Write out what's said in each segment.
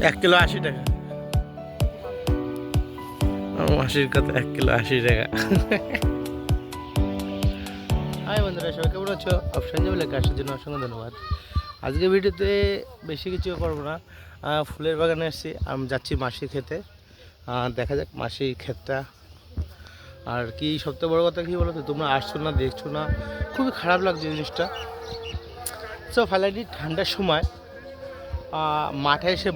1 kilo 80 টাকা। মাসির কথা 1 কিলো 80 টাকা। হাই বন্ধুরা, সবাই কেমন আছো? অপশন যাবে লেখা আসার জন্য অসংখ্য ধন্যবাদ। আজকে ভিডিওতে বেশি কিছু করবো না, ফুলের বাগানে এসেছি। আমি যাচ্ছি মাসির খেতে। দেখা যাক মাসির ক্ষেতটা। আর কি সবথেকে বড়ো কথা কী বলো তো, তোমরা আসছো না, দেখছো না, খুবই খারাপ লাগছে জিনিসটা। সো ফাইনালি ঠান্ডার সময় মাঠে এসে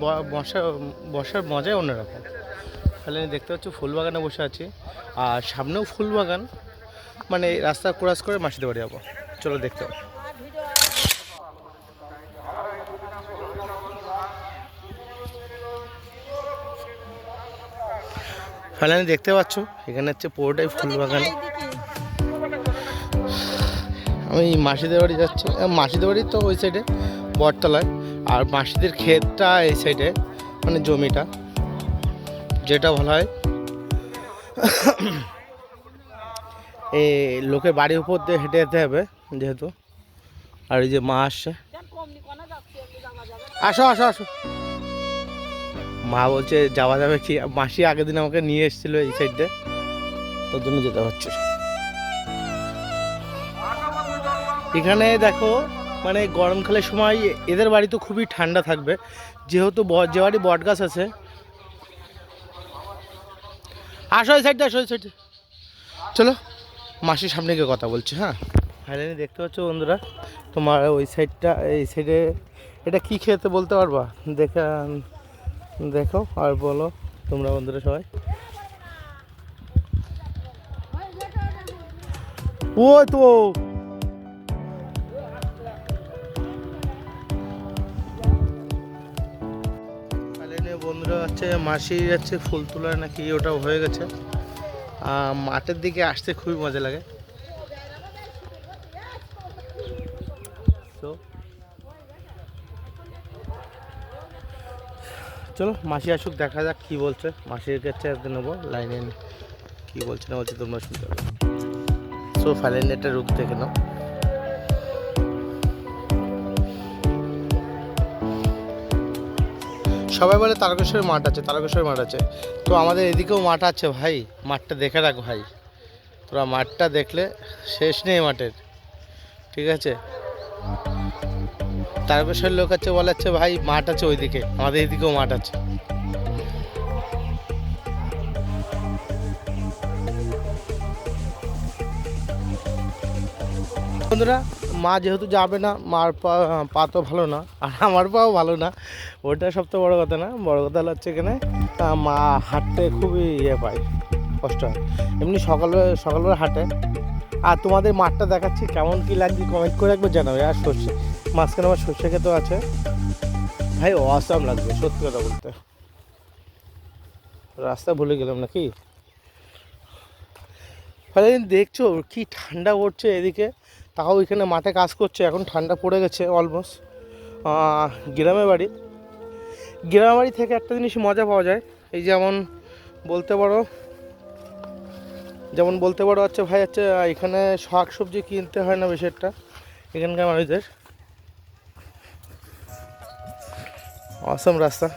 বসার মজাই অন্যরকম। ফাইনালি দেখতে পাচ্ছ ফুল বাগানে বসে আছি, আর সামনেও ফুল বাগান, মানে রাস্তা ক্রস করে মাসিদের বাড়ি যাবো। চলো দেখতে হবে। ফাইনালি দেখতে পাচ্ছ এখানে হচ্ছে পুরোটাই ফুল বাগান। আমি মাসিদের বাড়ি যাচ্ছি। মাসিদের বাড়ি তো ওই সাইডে বটতলায়, আর মাসিদের ক্ষেতটা এই সাইডে, মানে জমিটা যেটা বলা হয় এই লোকের বাড়ির উপর দিয়ে হেঁটে যেতে হবে যেহেতু। আর এই যে মা আসছে, আসো আসো আসো। মা বলছে যাওয়া যাবে কি, মাসি আগের দিন আমাকে নিয়ে এসেছিলো এই সাইডে, তোর জন্য যেতে হচ্ছে। এখানে দেখো, মানে গরমকালের সময় এদের বাড়ি তো খুবই ঠান্ডা থাকবে, যেহেতু যে বাড়ি বট গাছ আছে। আসো এই সাইডে, আসো এই সাইডে, চলো মাসির সামনে গিয়ে কথা বলছি। হ্যাঁ ফাইনালি দেখতে পাচ্ছ বন্ধুরা, তোমার ওই সাইডটা, এই সাইডে এটা কি খেতে বলতে পারবা? দেখো আর বলো তোমরা বন্ধুরা সবাই। ও তো বন্ধুরা হচ্ছে মাসি যাচ্ছে ফুল তোলার নাকি ওটা হয়ে গেছে। মাঠের দিকে আসতে খুবই মজা লাগে। তো চলো মাসি আসুক, দেখা যাক কি বলছে। মাসির কাছে আসতে নেবো লাইনে, কি বলছে না বলছে তোমরা শুনতে পাবে। সো ফাইনালি একটা রুখ দেখে নাও। সবাই বলে তারকেশ্বরের মাঠ আছে, তারকেশ্বরের মাঠ আছে, তো আমাদের এদিকেও মাঠ আছে ভাই। মাঠটা দেখে রাখ ভাই, তোরা মাঠটা দেখলে শেষ নেই মাঠের, ঠিক আছে? তারকেশ্বরের লোক আছে বলাচ্ছে ভাই মাঠ আছে ওইদিকে, আমাদের এদিকেও মাঠ আছে। বন্ধুরা মা যেহেতু যাবে না, মার পা তো ভালো না, আর আমার পাও ভালো না, ওটা সবথেকে বড়ো কথা না। বড় কথা হচ্ছে এখানে মা হাঁটতে খুবই পায়, কষ্ট হয়। এমনি সকালবেলা হাঁটে। আর তোমাদের মাঠটা দেখাচ্ছি, কেমন কি লাগছে কমেন্ট করে একবার জানাবে। আর সর্ষে মাঝখানে আমার সর্ষে খেতেও আছে ভাই, অসাম লাগবে সত্যি কথা বলতে। রাস্তা ভুলে গেলাম নাকি। দেখছো কি ঠান্ডা পড়ছে এদিকে, তাও এখানে মাঠে কাজ করছে। এখন ঠান্ডা পড়ে গেছে অলমোস্ট। গ্রামের বাড়ি থেকে একটা জিনিস মজা পাওয়া যায়, এই যেমন বলতে পারো হচ্ছে ভাই হচ্ছে এখানে শাক সবজি কিনতে হয় না বেশি একটা এখানকার মানুষদের। অসম রাস্তা।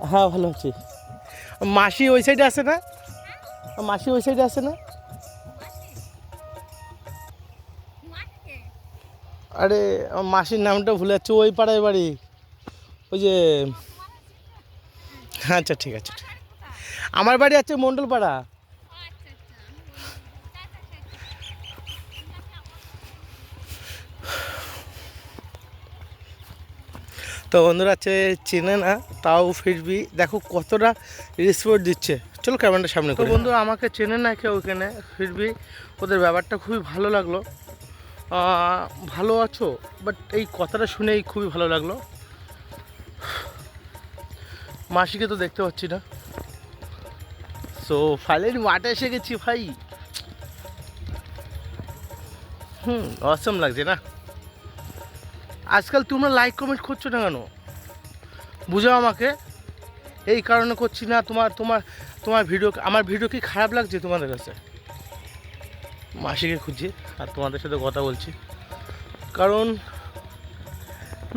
হ্যাঁ ভালো আছি। মাসি ওই সাইডে আছে না? মাসি ওই সাইডে আছে না? আরে মাসির নামটা ভুলে যাচ্ছে, ওই পাড়ায় বাড়ি, ওই যে। আচ্ছা ঠিক আছে, আমার বাড়ি আছে মণ্ডলপাড়া। তো বন্ধুরা আছে চেনে না, তাও ফিরবি দেখো কতটা রেসপেক্ট দিচ্ছে। চলো ক্যামেরাটা সামনে। তো বন্ধুরা আমাকে চেনে না কেউ ওখানে, ফিরবি ওদের ব্যাপারটা খুবই ভালো লাগলো। ভালো আছো, বাট এই কথাটা শুনেই খুবই ভালো লাগলো। মাসিকে তো দেখতে পাচ্ছি না। সো ফাইনালি মাঠে এসে গেছি ভাই। অসম লাগছে না? আজকাল তোমরা লাইক কমেন্ট করছো না কেন বুঝাও আমাকে। এই কারণে করছি না। তোমার ভিডিও, আমার ভিডিও কি খারাপ লাগছে তোমাদের কাছে? মাসিকে খুঁজছি আর তোমাদের সাথে কথা বলছি, কারণ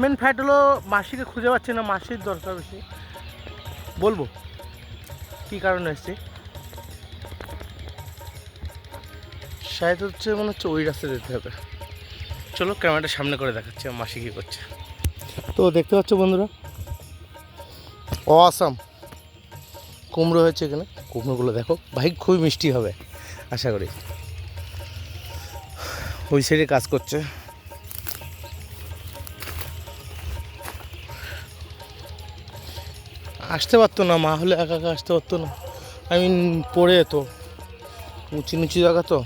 মেন ফ্যাট হলো মাসিকে খুঁজে পাচ্ছি না, মাসির দরকার বেশি। বলবো কী কারণে এসছি, শায়দ হচ্ছে মনে হচ্ছে ওই রাস্তায় যেতে হবে। চলো ক্যামেরাটা সামনে করে দেখাচ্ছি আমার মাসি কী করছে। তো দেখতে পাচ্ছ বন্ধুরা, অসাম কুমড়ো হয়েছে এখানে। কুমড়োগুলো দেখো ভাই, খুবই মিষ্টি হবে আশা করি। ওই সাইডে কাজ করছে। আসতে পারতো না, মা হলে একা একা আসতে পারতো না। আমি পড়ে তো উঁচু নিচু জায়গা তো।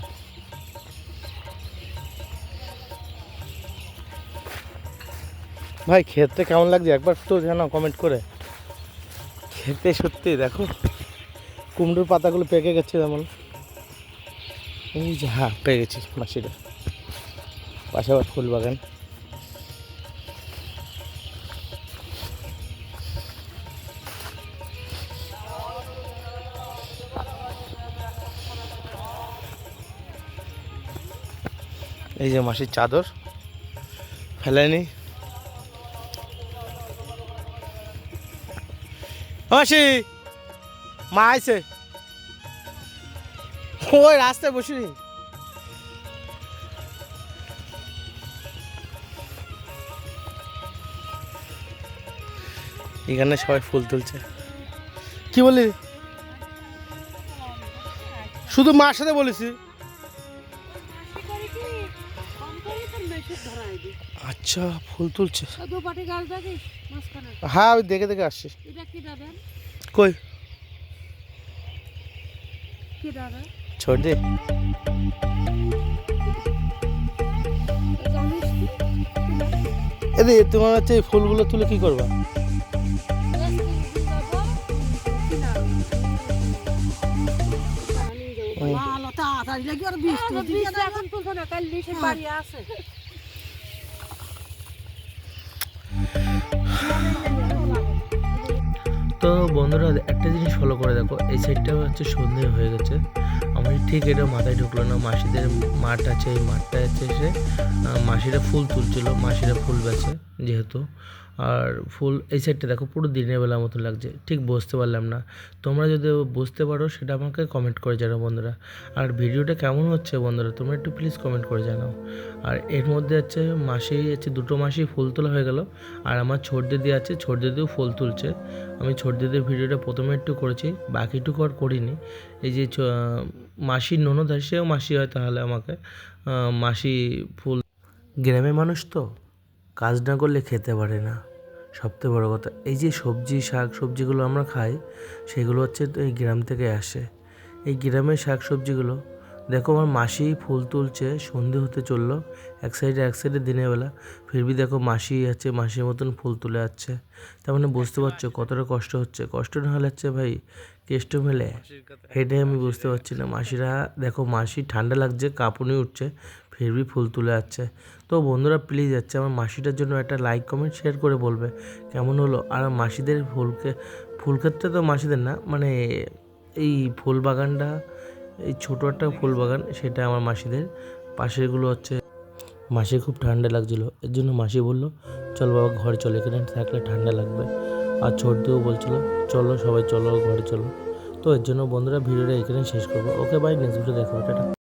ভাই খেতে কেমন লাগছে একবার তো জানাও কমেন্ট করে। খেতে সত্যি দেখো কুমড়োর পাতাগুলো পেকে গেছে যেমন, এই যে হ্যাঁ পেয়ে গেছি মাসিটা। পাশে আবার ফুল বাগান। এই যে মাসির চাদর ফেলেনি। মাসি মা আইছে, ওই রাস্তায় বসিনি। এখানে সবাই ফুল তুলছে। কি বলি, শুধু মার সাথে বলেছি। আচ্ছা ফুল তুলছে, হ্যাঁ আমি দেখে দেখে আসছি। কই ছোট দে, এদি তোমার হচ্ছে এই ফুলগুলো তুলে কি করবা? তো বন্ধুরা একটা জিনিস ফলো করে দেখো, এই সাইডটা হচ্ছে সন্ধে হয়ে গেছে। আমার ঠিক এটা মাথায় ঢুকলো না। মাসিদের মাঠ আছে, এই মাঠটা আছে এসে মাসিরা ফুল তুলছিল, মাসিরা ফুল বেচে যেহেতু। আর ফুল এই সাইডটা দেখো পুরো দিনের বেলার মতো লাগছে, ঠিক বুঝতে পারলাম না। তোমরা যদি বুঝতে পারো সেটা আমাকে কমেন্ট করে জানাও বন্ধুরা। আর ভিডিওটা কেমন হচ্ছে বন্ধুরা তোমরা একটু প্লিজ কমেন্ট করে জানাও। আর এর মধ্যে হচ্ছে মাসি হচ্ছে দুটো মাসি ফুল তোলা হয়ে গেল। আর আমার ছোট দিদি আছে, ছোট দিদিও ফুল তুলছে। আমি ছোট দিদির ভিডিওটা প্রথমে একটু করেছি, বাকিটুকু আর করিনি। এই যে মাসির ননদ হয়, সেও মাসি হয় তাহলে আমাকে মাসি ফুল। গ্রামের মানুষ তো কাজ না করলে খেতে পারে না, সবথেকে বড় কথা। এই যে সবজি শাক সবজিগুলো আমরা খাই সেগুলো হচ্ছে এই গ্রাম থেকে আসে। এই গ্রামের শাক সবজিগুলো দেখো আমার মাসি ফুল তুলছে, সন্ধে হতে চললো। এক সাইডে দিনের বেলা, ফিরবি দেখো মাসি আছে, মাসির মতন ফুল তুলে যাচ্ছে। তার মানে বুঝতে পারছো কতটা কষ্ট হচ্ছে। কষ্ট না হলে হচ্ছে ভাই কেষ্ট মেলে, হেঁটে আমি বুঝতে পারছি না। মাসিরা দেখো, মাসি ঠান্ডা লাগছে, কাঁপুনি উঠছে, ফিরবি ফুল তুলে যাচ্ছে। তো বন্ধুরা প্লিজ যাচ্ছে আমার মাসিটার জন্য একটা লাইক কমেন্ট শেয়ার করে বলবে কেমন হলো। আর মাসিদের ফুল ক্ষেত্রে তো মাসিদের না, মানে এই ফুল বাগানটা, এই ছোটো একটা ফুল বাগান, সেটা আমার মাসিদের। পাশেরগুলো হচ্ছে মাসির খুব ঠান্ডা লাগছিলো, এর জন্য মাসি বললো চল বাবা ঘরে চলো, এখানে থাকলে ঠান্ডা লাগবে। আর ছোটদিও বলছিলো চলো সবাই চলো ঘরে চলো। তো এর জন্য বন্ধুরা ভিডিওটা এখানে শেষ করবো। ওকে বাই, নেক্সট ভিডিও দেখাবো, টাটা।